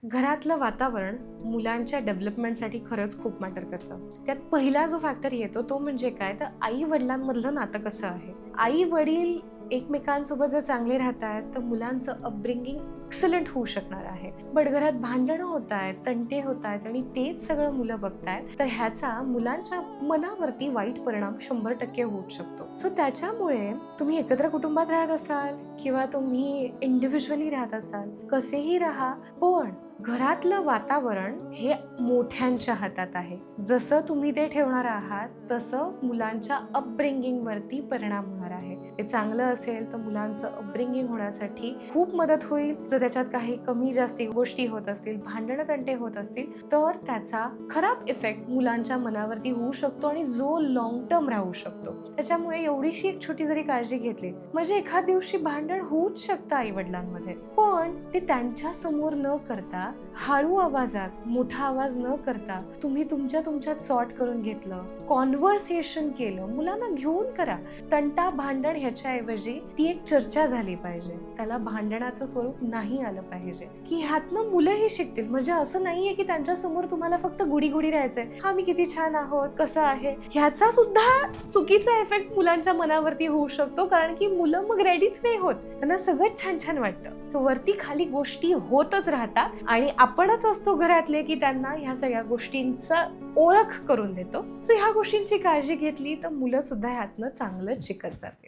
घरातलं वातावरण मुलांच्या डेव्हलपमेंटसाठी खरंच खूप मॅटर करतं. त्यात पहिला जो फॅक्टर येतो तो म्हणजे काय, तर आई वडिलांमधलं नातं कसं आहे. आई वडील एकमेकांसोबत जर चांगले राहत आहेत तर मुलांचं अपब्रिंगिंग एक्सलंट होऊ शकणार आहे. बट घरात भांडणं होत आहेत, तंटे होत आहेत आणि तेच सगळं मुलं बघतायत तर ह्याचा मुलांच्या मनावरती वाईट परिणाम 100% होऊ शकतो. सो त्याच्यामुळे तुम्ही एकत्र कुटुंबात राहत असाल किंवा तुम्ही इंडिव्हिज्युअली राहत असाल, कसेही राहा, पण घरातलं वातावरण हे मोठ्यांच्या हातात आहे. जसं तुम्ही ते ठेवणार आहात तसं मुलांच्या अपब्रिंगिंग वरती परिणाम होणार आहे. ते चांगलं असेल तर मुलांचं अपब्रिंगिंग होण्यासाठी खूप मदत होईल. जर त्याच्यात काही कमी जास्ती गोष्टी होत असतील, भांडणं तंटे होत असतील, तर त्याचा खराब इफेक्ट मुलांच्या मनावरती होऊ शकतो आणि जो लॉंग टर्म राहू शकतो. त्याच्यामुळे एवढीशी एक छोटी जरी काळजी घेतली म्हणजे एखाद दिवशी भांडण होऊच शकतं आई वडिलांमध्ये, पण ते त्यांच्या समोर न करता हळू आवाजात, मोठा आवाज न करता तुम्ही तुमच्यात सॉर्ट करून घेतलं, कॉन्व्हर्सेशन केलं, मुलांना घेऊन करा. तंटा भांडण ह्याच्याऐवजी ती एक चर्चा झाली पाहिजे. त्याला भांडणाचं स्वरूप नाही आलं पाहिजे, की ह्यातनं मुलंही शिकतील. म्हणजे असं नाहीये की त्यांच्या समोर तुम्हाला फक्त गुडी गुडी राहायचंय, हा मी किती छान आहोत, कसं आहे, ह्याचा सुद्धा चुकीचा इफेक्ट मुलांच्या मनावरती होऊ शकतो. कारण की मुलं मग रेडीच नाही होत, त्यांना सगळं छान छान वाटतं. सो वरती खाली गोष्टी होतच राहतात आणि आपणच असतो घरातले की त्यांना ह्या सगळ्या गोष्टींचा ओळख करून देतो. सो ह्या गोष्टींची काळजी घेतली तर मुलं सुद्धा ह्यातनं चांगलं शिकत जातील.